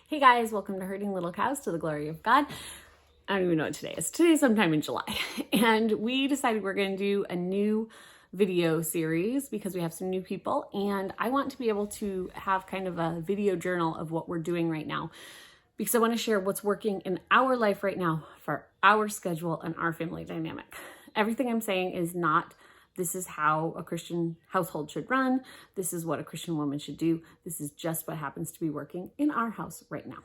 Hey guys, welcome to Herding Little Cows to the Glory of God. I don't even know what today is. Today's sometime in July. And we decided we're going to do a new video series because we have some new people. And I want to be able to have kind of a video journal of what we're doing right now, because I want to share what's working in our life right now for our schedule and our family dynamic. Everything I'm saying is not this is how a Christian household should run. This is what a Christian woman should do. This is just what happens to be working in our house right now.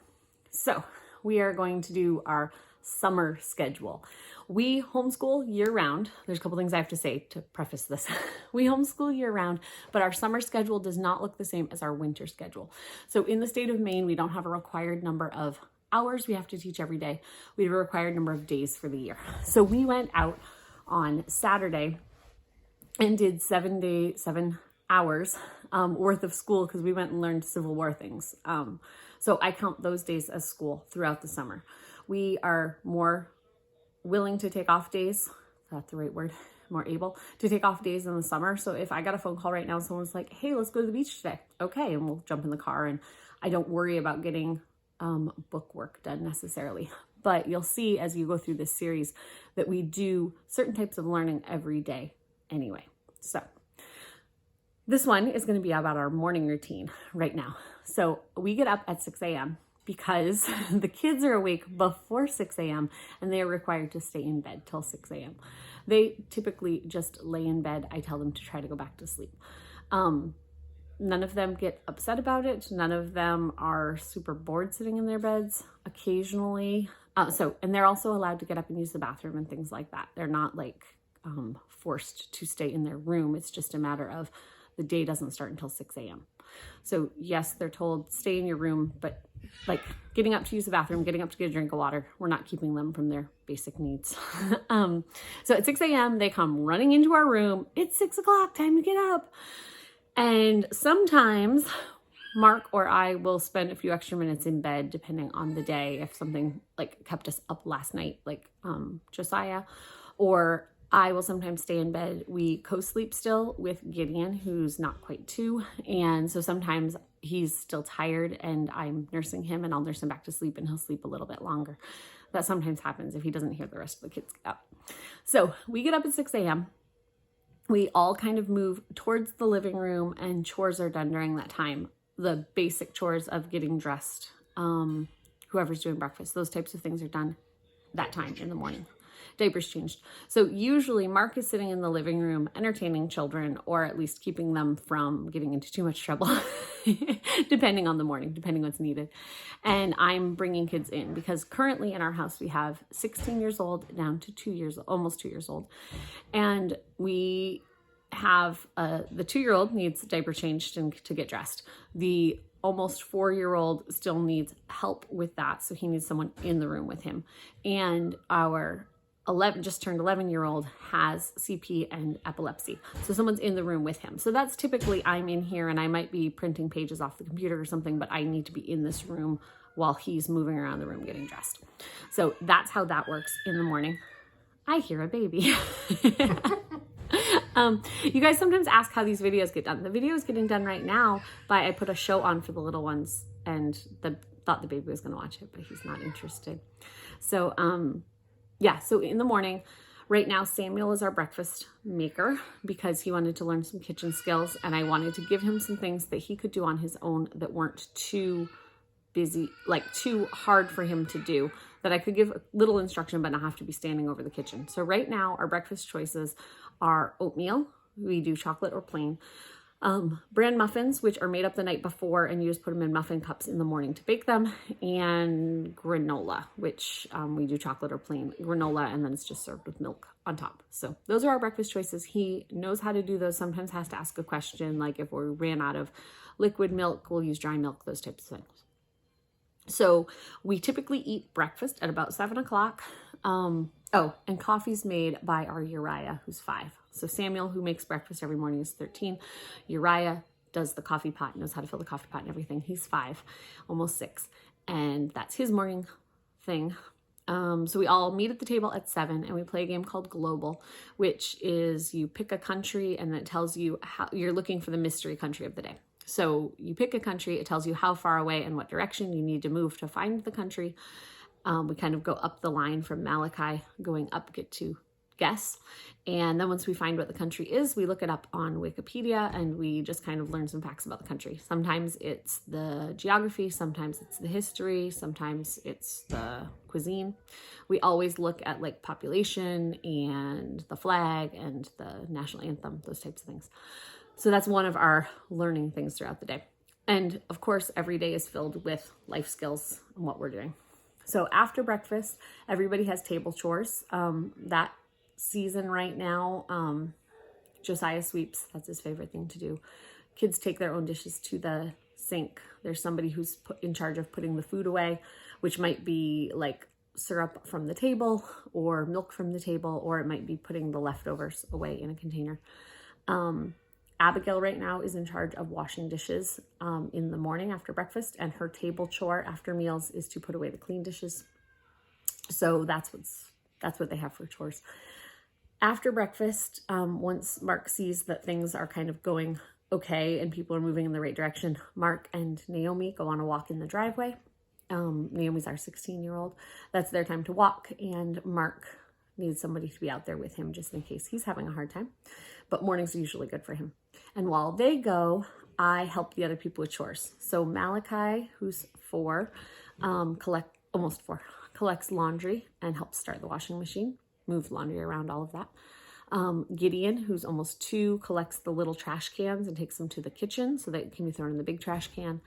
So we are going to do our summer schedule. We homeschool year round. There's a couple things I have to say to preface this. We homeschool year round, but our summer schedule does not look the same as our winter schedule. So in the state of Maine, we don't have a required number of hours we have to teach every day. We have a required number of days for the year. So we went out on Saturday and did 7 hours worth of school because we went and learned Civil War things. So I count those days as school throughout the summer. We are more willing to take off days. Is that the right word? More able to take off days in the summer. So if I got a phone call right now, someone's like, hey, let's go to the beach today. Okay. And we'll jump in the car, and I don't worry about getting book work done necessarily. But you'll see as you go through this series that we do certain types of learning every day anyway. So this one is going to be about our morning routine right now. So we get up at 6 a.m. because the kids are awake before 6 a.m. and they are required to stay in bed till 6 a.m. They typically just lay in bed. I tell them to try to go back to sleep. None of them get upset about it. None of them are super bored sitting in their beds occasionally. And they're also allowed to get up and use the bathroom and things like that. They're not like forced to stay in their room. It's just a matter of the day doesn't start until 6 a.m. So yes, they're told stay in your room, but like getting up to use the bathroom, getting up to get a drink of water, we're not keeping them from their basic needs. So at 6 a.m. they come running into our room. It's 6 o'clock, time to get up. And sometimes Mark or I will spend a few extra minutes in bed depending on the day. If something like kept us up last night, like Josiah, or I will sometimes stay in bed. We co-sleep still with Gideon, who's not quite 2. And so sometimes he's still tired and I'm nursing him, and I'll nurse him back to sleep and he'll sleep a little bit longer. That sometimes happens if he doesn't hear the rest of the kids get up. So we get up at 6 a.m. We all kind of move towards the living room, and chores are done during that time. The basic chores of getting dressed, whoever's doing breakfast, those types of things are done that time in the morning. Diapers changed. So usually Mark is sitting in the living room entertaining children, or at least keeping them from getting into too much trouble, depending on the morning, depending what's needed. And I'm bringing kids in because currently in our house we have 16 years old down to 2 years, almost 2 years old. And we have the 2-year-old needs diaper changed and to get dressed. The almost 4-year-old still needs help with that. So he needs someone in the room with him. And our just turned 11-year-old has CP and epilepsy. So someone's in the room with him. So that's typically I'm in here and I might be printing pages off the computer or something, but I need to be in this room while he's moving around the room getting dressed. So that's how that works in the morning. I hear a baby. You guys sometimes ask how these videos get done. The video is getting done right now by I put a show on for the little ones, and thought the baby was going to watch it, but he's not interested. So, so in the morning, right now, Samuel is our breakfast maker because he wanted to learn some kitchen skills, and I wanted to give him some things that he could do on his own that weren't too busy, like too hard for him to do, that I could give a little instruction but not have to be standing over the kitchen. So right now, our breakfast choices are oatmeal. We do chocolate or plain. Bran muffins, which are made up the night before, and you just put them in muffin cups in the morning to bake them, and granola, which we do chocolate or plain granola, and then it's just served with milk on top. So those are our breakfast choices. He knows how to do those. Sometimes has to ask a question, like if we ran out of liquid milk, we'll use dry milk, those types of things. So we typically eat breakfast at about 7 o'clock. And coffee's made by our Uriah, who's 5. So Samuel, who makes breakfast every morning, is 13. Uriah does the coffee pot, knows how to fill the coffee pot and everything. He's 5, almost 6. And that's his morning thing. So we all meet at the table at 7 and we play a game called Global, which is you pick a country and it tells you how you're looking for the mystery country of the day. So you pick a country, it tells you how far away and what direction you need to move to find the country. We kind of go up the line from Malachi, going up, get to guess. And then once we find what the country is, we look it up on Wikipedia and we just kind of learn some facts about the country. Sometimes it's the geography, sometimes it's the history, sometimes it's the cuisine. We always look at like population and the flag and the national anthem, those types of things. So that's one of our learning things throughout the day. And of course, every day is filled with life skills and what we're doing. So after breakfast, everybody has table chores. That season right now, Josiah sweeps. That's his favorite thing to do. Kids take their own dishes to the sink. There's somebody who's in charge of putting the food away, which might be like syrup from the table or milk from the table, or it might be putting the leftovers away in a container. Abigail right now is in charge of washing dishes in the morning after breakfast, and her table chore after meals is to put away the clean dishes. So that's what they have for chores. After breakfast, once Mark sees that things are kind of going okay and people are moving in the right direction, Mark and Naomi go on a walk in the driveway. Naomi's our 16-year-old. That's their time to walk, and Mark needs somebody to be out there with him just in case he's having a hard time. But mornings are usually good for him. And while they go, I help the other people with chores. So Malachi, who's 4, collects laundry and helps start the washing machine, move laundry around, all of that. Gideon, who's almost 2, collects the little trash cans and takes them to the kitchen so that it can be thrown in the big trash can.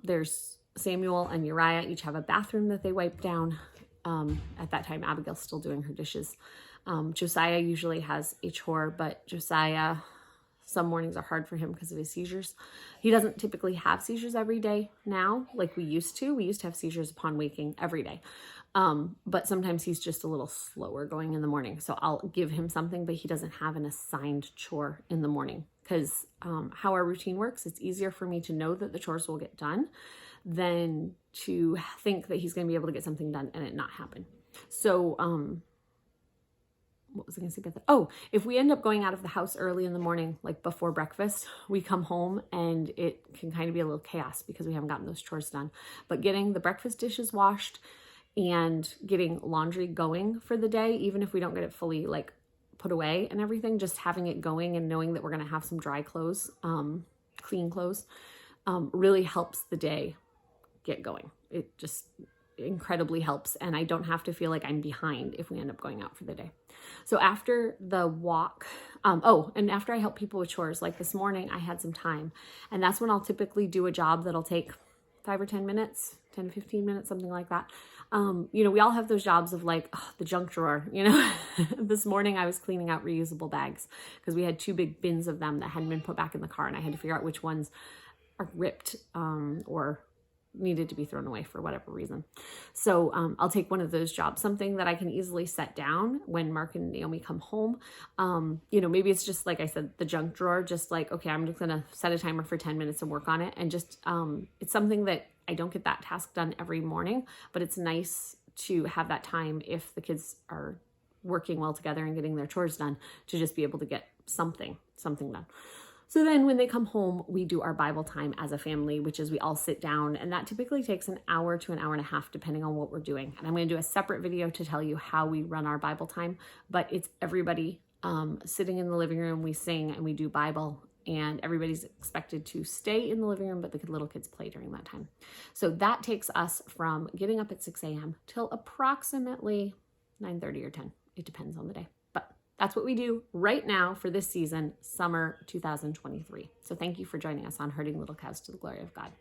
There's Samuel and Uriah each have a bathroom that they wipe down. At that time, Abigail's still doing her dishes. Josiah usually has a chore, but Josiah, some mornings are hard for him because of his seizures. He doesn't typically have seizures every day now, like we used to. We used to have seizures upon waking every day. But sometimes he's just a little slower going in the morning. So I'll give him something, but he doesn't have an assigned chore in the morning because how our routine works, it's easier for me to know that the chores will get done than to think that he's going to be able to get something done and it not happen. So, what was I going to say about that? Oh, if we end up going out of the house early in the morning, like before breakfast, we come home and it can kind of be a little chaos because we haven't gotten those chores done. But getting the breakfast dishes washed and getting laundry going for the day, even if we don't get it fully like put away and everything, just having it going and knowing that we're going to have some dry clothes, clean clothes, really helps the day get going. It just incredibly helps, and I don't have to feel like I'm behind if we end up going out for the day. So after the walk, and after I help people with chores, like this morning I had some time, and that's when I'll typically do a job that'll take 5 or 10 minutes, 10 to 15 minutes, something like that. We all have those jobs of like the junk drawer, This morning I was cleaning out reusable bags because we had 2 big bins of them that hadn't been put back in the car, and I had to figure out which ones are ripped or needed to be thrown away for whatever reason. So I'll take one of those jobs, something that I can easily set down when Mark and Naomi come home. Maybe it's just like I said, the junk drawer, just like, okay, I'm just going to set a timer for 10 minutes and work on it. And just, it's something that I don't get that task done every morning, but it's nice to have that time if the kids are working well together and getting their chores done to just be able to get something done. So then when they come home, we do our Bible time as a family, which is we all sit down, and that typically takes an hour to an hour and a half, depending on what we're doing. And I'm going to do a separate video to tell you how we run our Bible time, but it's everybody sitting in the living room, we sing and we do Bible, and everybody's expected to stay in the living room, but the little kids play during that time. So that takes us from getting up at 6 a.m. till approximately 9:30 or 10. It depends on the day. That's what we do right now for this season, summer 2023. So thank you for joining us on Herding Little Cows to the Glory of God.